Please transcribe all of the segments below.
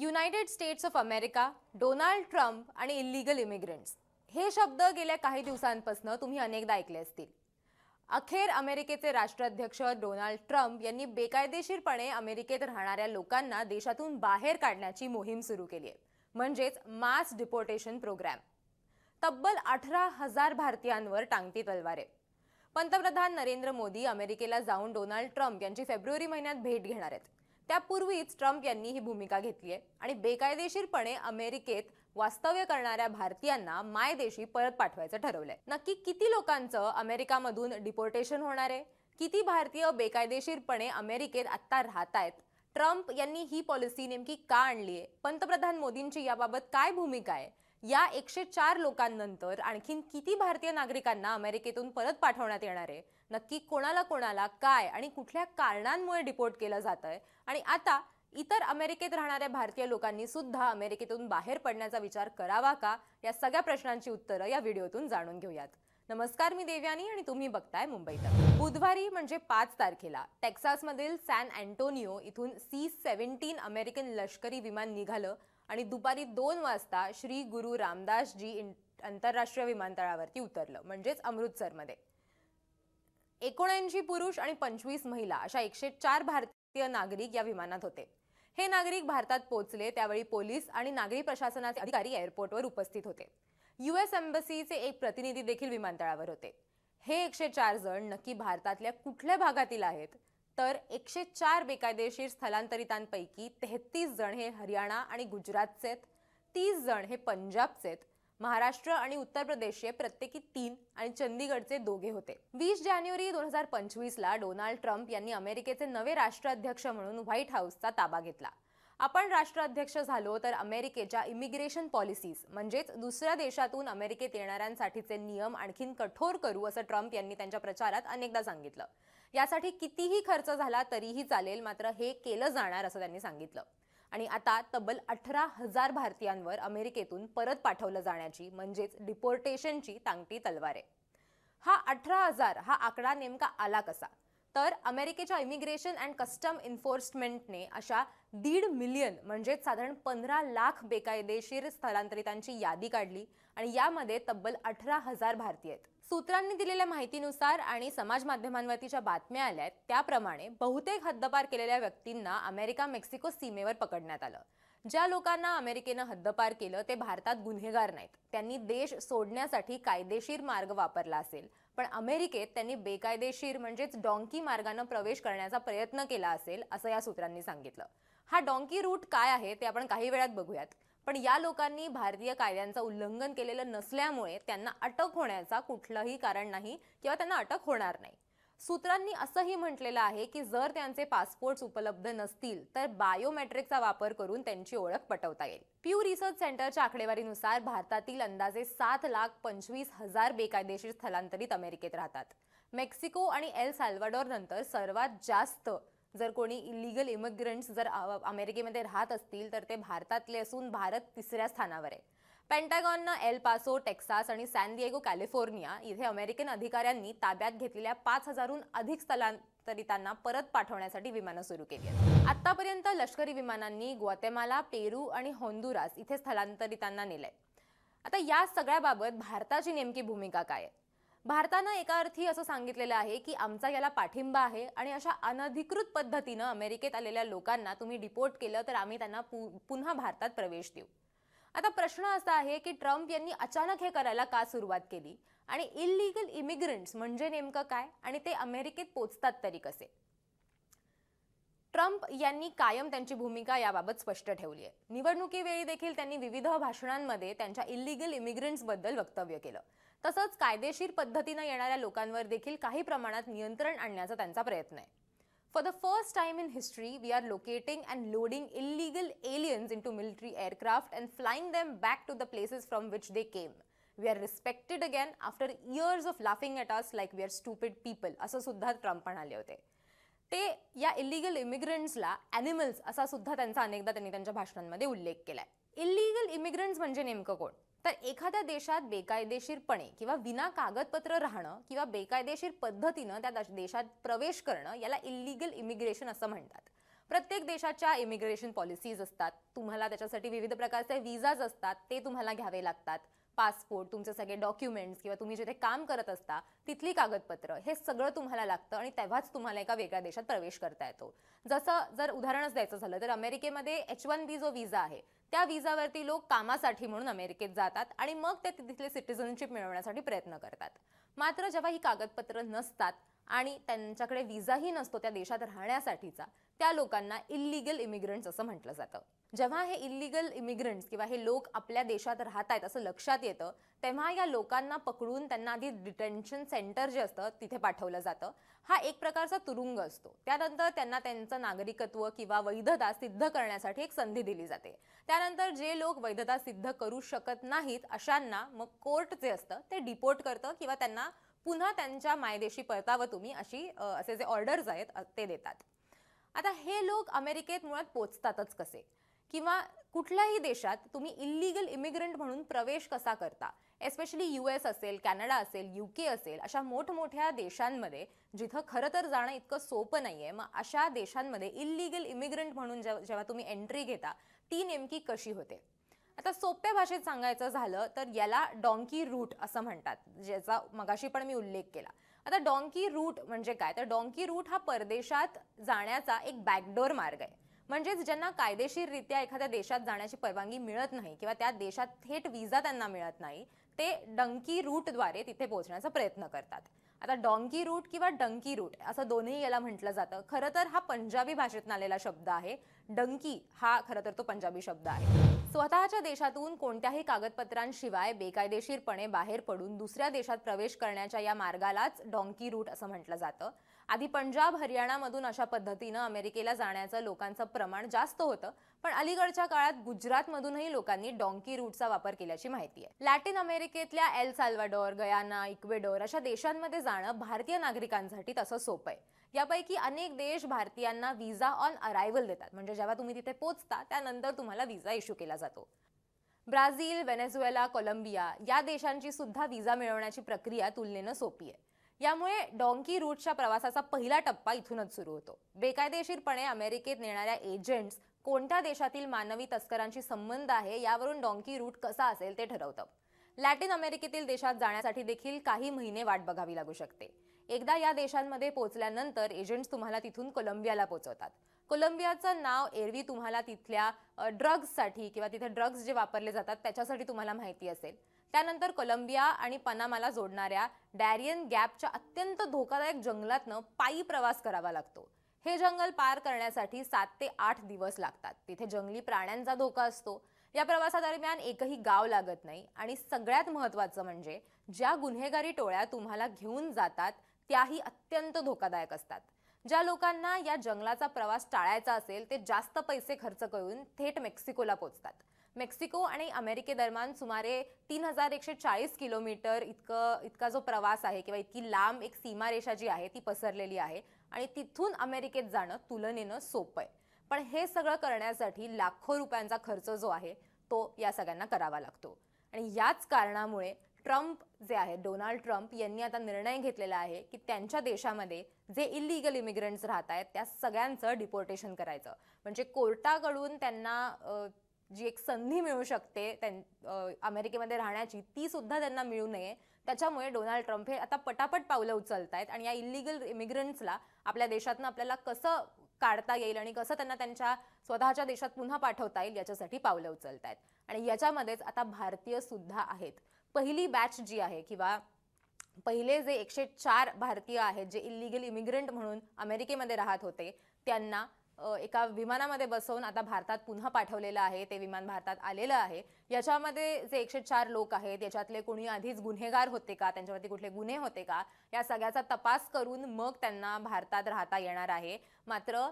United states of America, Donald Trump आणि illegal immigrants हे शब्द गेल्या काही दिवसांपासून तुम्ही अनेकदा ऐकले असतील. अखेर अमेरिकेचे राष्ट्राध्यक्ष डोनाल्ड ट्रम्प यांनी बेकायदेशीरपणे अमेरिकेत राहणाऱ्या लोकांना देशातून बाहेर काढण्याची मोहीम सुरू केली आहे, म्हणजेच मास डिपोर्टेशन प्रोग्राम. तब्बल 18,000 भारतीयांवर टांगती तलवार आहे. पंतप्रधान नरेंद्र मोदी अमेरिकेला जाऊन डोनाल्ड ट्रम्प यांची फेब्रुवारी महिन्यात भेट घेणार आहेत. त्यापूर्वीच ट्रम्प यांनी ही भूमिका घेतली आहे आणि बेकायदेशीरपणे अमेरिकेत वास्तव्य करणाऱ्या भारतीयांना मायदेशी परत पाठवायचं ठरवलंय. नक्की किती लोकांचं अमेरिकामधून डिपोर्टेशन होणार आहे? किती भारतीय बेकायदेशीरपणे अमेरिकेत आता राहतायत? ट्रम्प यांनी ही पॉलिसी नेमकी का आणली आहे? पंतप्रधान मोदींची याबाबत काय भूमिका आहे? या 104 लोकांनंतर आणखीन किती भारतीय नागरिकांना अमेरिकेतून परत पाठवण्यात येणार आहे? नक्की कोणाला कोणाला काय आणि कुठल्या कारणांमुळे डिपोर्ट केलं जातंय? आणि आता इतर अमेरिकेत राहणाऱ्या भारतीय लोकांनी सुद्धा अमेरिकेतून बाहेर पडण्याचा विचार करावा का? या सगळ्या प्रश्नांची उत्तरं या व्हिडिओतून जाणून घेऊयात. नमस्कार, मी देवयानी आणि तुम्ही बघताय मुंबई तक. बुधवारी म्हणजे 5 तारखेला टेक्सासमधील सॅन अँटोनियो इथून C-17 अमेरिकन लष्करी विमान निघालं आणि दुपारी 2 वाजता श्री गुरु रामदासजी आंतरराष्ट्रीय विमानतळावरती उतरलं, म्हणजेच अमृतसरमध्ये. 79 पुरुष आणि 25 महिला अशा 104 भारतीय नागरिक या विमानात होते. हे नागरिक भारतात पोहोचले त्यावेळी पोलीस आणि नागरी प्रशासनाचे अधिकारी एअरपोर्टवर उपस्थित होते. US एम्बसीचे एक प्रतिनिधी देखील विमानतळावर होते. हे 104 जण नक्की भारतातल्या कुठल्या भागातील आहेत? तर 104 बेकायदेशीर स्थलांतरितांपैकी 33 जण हे हरियाणा आणि गुजरातचे आहेत, 30 जण हे पंजाबचे आहेत, महाराष्ट्र आणि उत्तर प्रदेशचे प्रत्येकी 3 आणि चंदीगडचे 2 होते. 20 जानेवारी 2025 ला डोनाल्ड ट्रम्प यांनी अमेरिकेचे नवे राष्ट्राध्यक्ष म्हणून व्हाईट हाऊसचा ताबा घेतला. आपण राष्ट्राध्यक्ष झालो तर अमेरिकेच्या इमिग्रेशन पॉलिसीज म्हणजेच दुसऱ्या देशातून अमेरिकेत येणाऱ्यांसाठीचे नियम आणखीन कठोर करू, असं ट्रम्प यांनी त्यांच्या प्रचारात अनेकदा सांगितलं. यासाठी कितीही खर्च झाला तरीही चालेल, मात्र हे केलं जाणार असं त्यांनी सांगितलं. आणि आता तब्बल 18,000 भारतीयांवर अमेरिकेतून परत पाठवलं जाण्याची म्हणजेच डिपोर्टेशनची टांगती तलवार आहे. हा 18,000 हा आकडा नेमका आला कसा? तर अमेरिकेच्या इमिग्रेशन अँड कस्टम एन्फोर्समेंटने अशा 1.5 मिलियन म्हणजेच साधारण 15 लाख बेकायदेशीर स्थलांतरितांची यादी काढली आणि यामध्ये तब्बल 18,000 भारतीय आहेत. सूत्रांनी दिलेल्या माहितीनुसार आणि समाज माध्यमांवरतीच्या बातम्या आल्या आहेत त्याप्रमाणे बहुतेक हद्दपार केलेल्या व्यक्तींना अमेरिका मेक्सिको सीमेवर पकडण्यात आलं. ज्या लोकांना अमेरिकेनं हद्दपार केलं ते भारतात गुन्हेगार नाहीत, त्यांनी देश सोडण्यासाठी कायदेशीर मार्ग वापरला असेल, पण अमेरिकेत त्यांनी बेकायदेशीर म्हणजेच डॉंकी मार्गाने प्रवेश करण्याचा प्रयत्न केला असेल, असं या सूत्रांनी सांगितलं. हा डॉंकी रूट काय आहे ते आपण काही वेळात बघूयात, पण या लोकांनी भारतीय कायद्यांचं उल्लंघन केलेलं नसल्यामुळे त्यांना अटक होण्याचा कुठलंही कारण नाही किंवा त्यांना अटक होणार नाही. सूत्रांनी असंही म्हटलेलं आहे की जर त्यांचे पासपोर्ट्स उपलब्ध नसतील तर बायोमेट्रिकचा वापर करून त्यांची ओळख पटवता येईल. प्यू रिसर्च सेंटरच्या आकडेवारीनुसार भारतातील अंदाजे 7,25,000 बेकायदेशीर स्थलांतरित अमेरिकेत राहतात. मेक्सिको आणि एल सॅल्वाडोर नंतर सर्वात जास्त जर कोणी इलिगल इमिग्रंट्स जर अमेरिकेमध्ये राहत असतील तर ते भारतातले असून भारत 3ऱ्या स्थानावर आहे. पेंटागॉननं एल पासो, टेक्सास आणि सॅन दिएगो, कॅलिफोर्निया इथे अमेरिकन अधिकाऱ्यांनी ताब्यात घेतलेल्या 5,000हून अधिक स्थलांतरितांना परत पाठवण्यासाठी विमानं सुरू केली आहेत. आतापर्यंत लष्करी विमानांनी ग्वातेमाला, पेरू आणि होंडुरास इथे स्थलांतरितांना नेलंय. आता या सगळ्याबाबत भारताची नेमकी भूमिका काय आहे? भारतानं एका अर्थी असं सांगितलेलं आहे की आमचा याला पाठिंबा आहे आणि अशा अनधिकृत पद्धतीनं अमेरिकेत आलेल्या लोकांना तुम्ही डिपोर्ट केलं तर आम्ही त्यांना पुन्हा भारतात प्रवेश देऊ. आता प्रश्न असा आहे की ट्रम्प यांनी अचानक हे करायला का सुरुवात केली आणि इल्लीगल इमिग्रंट्स म्हणजे नेमकं काय आणि ते अमेरिकेत पोहोचतात तरी कसे? ट्रम्प यांनी कायम त्यांची भूमिका याबाबत स्पष्ट ठेवली आहे. निवडणुकीवेळी देखील त्यांनी विविध भाषणांमध्ये त्यांच्या इल्लीगल इमिग्रंट्स बद्दल वक्तव्य केलं. तसंच कायदेशीर पद्धतीनं येणाऱ्या लोकांवर देखील काही प्रमाणात नियंत्रण आणण्याचा त्यांचा प्रयत्न आहे. For the first time in history, we are locating and loading illegal aliens into military aircraft and flying them back to the places from which they came. We are respected again after years of laughing at us like we are stupid people, असं सुद्धा Trump म्हणाले होते. ते या illegal इमिग्रंट्सला animals असा सुद्धा त्यांचा अनेकदा त्यांनी त्यांच्या भाषणांमध्ये उल्लेख केलाय. इल्लीगल इमिग्रंट्स म्हणजे नेमकं कोण? तर एखाद्या देशात बेकायदेशीरपणे किंवा विना कागदपत्र राहणं किंवा बेकायदेशीर पद्धतीनं त्या देशात प्रवेश करणं याला इल्लीगल इमिग्रेशन असं म्हणतात. प्रत्येक देशाच्या इमिग्रेशन पॉलिसीज असतात, तुम्हाला त्याच्यासाठी विविध प्रकारचे विजाज असतात, ते तुम्हाला घ्यावे लागतात. पासपोर्ट, तुमचे सगळे डॉक्युमेंट्स किंवा तुम्ही जिथे काम करत असता तिथली कागदपत्र, हे सगळं तुम्हाला लागतं आणि तेव्हाच तुम्हाला एका वेगळ्या देशात प्रवेश करता येतो. जसं जर उदाहरणच द्यायचं झालं तर अमेरिकेमध्ये H1B जो विजा आहे, त्या विजावरती लोक कामासाठी म्हणून अमेरिकेत जातात आणि मग ते तिथले सिटिझनशिप मिळवण्यासाठी प्रयत्न करतात. मात्र जेव्हा ही कागदपत्र नसतात आणि त्यांच्याकडे विजाही नसतो त्या देशात राहण्यासाठीचा, त्या लोकांना इल्लीगल इमिग्रंट्स असं म्हटलं जातं. जेव्हा हे इल्लीगल इमिग्रंट्स किंवा हे लोक आपल्या देशात राहत आहेत असं लक्षात येतं, तेव्हा या लोकांना पकडून त्यांना आधी डिटेन्शन सेंटर जे असतं तिथे पाठवलं जातं. हा एक प्रकारचा तुरुंग असतो. त्यानंतर त्यांना त्यांचं नागरिकत्व किंवा वैधता सिद्ध करण्यासाठी एक संधी दिली जाते. त्यानंतर जे लोक वैधता सिद्ध करू शकत नाहीत अशांना मग कोर्ट जे असतं ते डिपोर्ट करतं किंवा त्यांना पुन्हा त्यांच्या मायदेशी परतावं तुम्ही असे जे ऑर्डर्स आहेत ते देतात. आता हे लोक अमेरिकेत मुळात पोचतातच कसे किंवा कुठल्याही देशात तुम्ही इल्लीगल इमिग्रंट म्हणून प्रवेश कसा करता, एस्पेशली US असेल, कॅनडा असेल, UK असेल, अशा मोठमोठ्या देशांमध्ये जिथं खरं तर जाणं इतकं सोपं नाहीये, मग अशा देशांमध्ये इल्लीगल इमिग्रंट म्हणून जेव्हा तुम्ही एंट्री घेता ती नेमकी कशी होते. आता सोप्या भाषेत सांगायचं झालं तर याला डॉन्की रूट असं म्हणतात, ज्याचा मगाशी पण मी उल्लेख केला. आता डॉन्की रूट म्हणजे काय, तर डॉन्की रूट हा परदेशात जाण्याचा एक बॅकडोर मार्ग आहे. म्हणजेच ज्यांना कायदेशीररित्या एखाद्या देशात जाण्याची परवानगी मिळत नाही किंवा त्या देशात थेट विजा त्यांना मिळत नाही, ते डंकी रूटद्वारे तिथे पोहोचण्याचा प्रयत्न करतात. आता डॉन्की रूट किंवा डंकी रूट असं दोन्ही याला म्हटलं जातं. खरं तर हा पंजाबी भाषेतून आलेला शब्द आहे. डंकी हा खरं तर तो पंजाबी शब्द आहे. स्वतःच्या देशातून कोणत्याही कागदपत्रांशिवाय बेकायदेशीरपणे बाहेर पडून दुसऱ्या देशात प्रवेश करण्याच्या या मार्गालाच डॉन्की रूट असं म्हटलं जातं. आधी पंजाब, हरियाणामधून अशा पद्धतीनं अमेरिकेला जाण्याचं लोकांचं प्रमाण जास्त होतं, पण अलीकडच्या काळात गुजरातमधूनही लोकांनी डॉन्की रूटचा वापर केल्याची माहिती आहे. लॅटिन अमेरिकेतल्या एल साल्वाडोर, गयाना, इक्वेडोर अशा देशांमध्ये जाणं भारतीय नागरिकांसाठी तसं सोपं आहे. यापैकी अनेक देश भारतीयांना व्हिसा ऑन अरायव्हल देतात, म्हणजे जेव्हा तुम्ही तिथे पोहोचता त्यानंतर तुम्हाला व्हिसा इश्यू केला जातो. ब्राझील, व्हेनेझुएला, कोलंबिया या देशांची सुद्धा व्हिसा मिळवण्याची प्रक्रिया तुलनेनं सोपी आहे. यामुळे डॉन्की रूटच्या प्रवासाचा पहिला टप्पा इथूनच सुरू होतो. बेकायदेशीरपणे अमेरिकेत नेणाऱ्या एजंट्स कोणत्या देशातील मानवी तस्करांशी संबंध आहे यावरून डॉन्की रूट कसा असेल ते ठरवतं. लॅटिन अमेरिकेतील देशात जाण्यासाठी देखील काही महिने वाट बघावी लागू शकते. एकदा या देशांमध्ये पोहोचल्यानंतर एजंट्स तुम्हाला तिथून कोलंबियाला पोहोचवतात. कोलंबियाचं नाव एरवी तुम्हाला तिथल्या ड्रग्जसाठी किंवा तिथे ड्रग्ज जे वापरले जातात त्याच्यासाठी तुम्हाला माहिती असेल. त्यानंतर कोलंबिया आणि पनामाला जोडणाऱ्या डॅरियन गॅपच्या अत्यंत धोकादायक जंगलातनं पायी प्रवास करावा लागतो. हे जंगल पार करण्यासाठी 7 ते 8 दिवस लागतात. तिथे जंगली प्राण्यांचा धोका असतो. या प्रवासादरम्यान एकही गाव लागत नाही आणि सगळ्यात महत्त्वाचं म्हणजे ज्या गुन्हेगारी टोळ्या तुम्हाला घेऊन जातात त्याही अत्यंत धोकादायक असतात. ज्या लोकांना या जंगलाचा प्रवास टाळायचा असेल ते जास्त पैसे खर्च करून थेट मेक्सिकोला पोहोचतात. मेक्सिको आणि अमेरिकेदरम्यान सुमारे 3140 किलोमीटर इतका जो प्रवास आहे किंवा इतकी लांब एक सीमारेषा जी आहे ती पसरलेली आहे आणि तिथून अमेरिकेत जाणं तुलनेनं सोपं आहे. पण हे सगळं करण्यासाठी लाखो रुपयांचा खर्च जो आहे तो या सगळ्यांना करावा लागतो. आणि याच कारणामुळे ट्रम्प जे आहेत, डोनाल्ड ट्रम्प यांनी आता निर्णय घेतलेला आहे की त्यांच्या देशामध्ये जे इल्लीगल इमिग्रंट्स राहत आहेत त्या सगळ्यांचं डिपोर्टेशन करायचं. म्हणजे कोर्टाकडून त्यांना जी एक संधी मिळू शकते अमेरिकेमध्ये राहण्याची ती सुद्धा त्यांना मिळू नये. त्याच्यामुळे डोनाल्ड ट्रम्प हे आता पटापट पावलं उचलतायत आणि या इल्लीगल इमिग्रंट्सला आपल्या देशातनं आपल्याला कसं काढता येईल आणि कसं त्यांना त्यांच्या स्वतःच्या देशात पुन्हा पाठवता येईल याच्यासाठी पावलं उचलतायत. आणि याच्यामध्येच आता भारतीय सुद्धा आहेत. पहिली बॅच जी आहे किंवा पहिले जे 104 भारतीय आहेत जे इल्लीगल इमिग्रंट म्हणून अमेरिकेमध्ये राहत होते त्यांना एका विमानामध्ये बसवून आता भारतात पुन्हा पाठवलेलं आहे. ते विमान भारतात आलेलं आहे. याच्यामध्ये जे 104 लोक आहेत याच्यातले कोणी आधीच गुन्हेगार होते का, त्यांच्यावरती कुठले गुन्हे होते का, या सगळ्याचा तपास करून मग त्यांना भारतात राहता येणार आहे. मात्र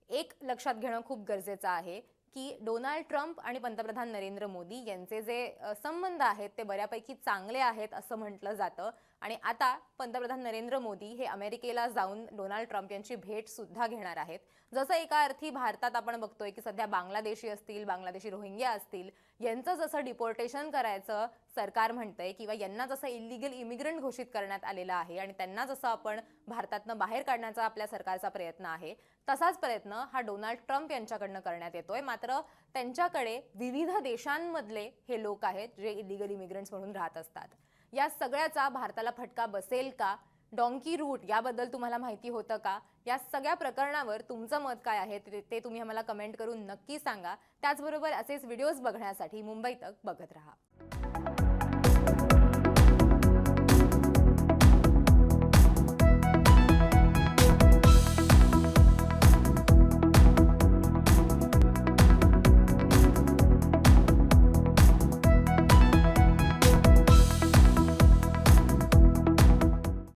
एक लक्षात घेणं खूप गरजेचं आहे की डोनाल्ड ट्रम्प आणि पंतप्रधान नरेंद्र मोदी यांचे जे संबंध आहेत ते बऱ्यापैकी चांगले आहेत असं म्हटलं जातं. आणि आता पंतप्रधान नरेंद्र मोदी हे अमेरिकेला जाऊन डोनाल्ड ट्रम्प यांची भेट सुद्धा घेणार आहेत. जसं एका अर्थी भारतात आपण बघतोय की सध्या बांगलादेशी असतील, बांगलादेशी रोहिंग्या असतील, यांचं जसं डिपोर्टेशन करायचं सरकार म्हणतंय किंवा यांना जसं इलिगल इमिग्रंट घोषित करण्यात आलेलं आहे आणि त्यांना जसं आपण भारतातनं बाहेर काढण्याचा आपल्या सरकारचा प्रयत्न आहे, तसाच प्रयत्न हा डोनाल्ड ट्रम्प यांच्याकडनं करण्यात येतोय. मात्र त्यांच्याकडे विविध देशांमधले हे लोक आहेत जे इलिगल इमिग्रंट्स म्हणून राहत असतात. या सगळ्याचा भारताला फटका बसेल का? डॉन्की रूट याबद्दल तुम्हाला माहिती होतं का? या सगळ्या प्रकरणावर तुमचं मत काय आहे ते तुम्ही आम्हाला कमेंट करून नक्की सांगा. त्याचबरोबर असेच व्हिडिओज बघण्यासाठी मुंबई तक बघत राहा.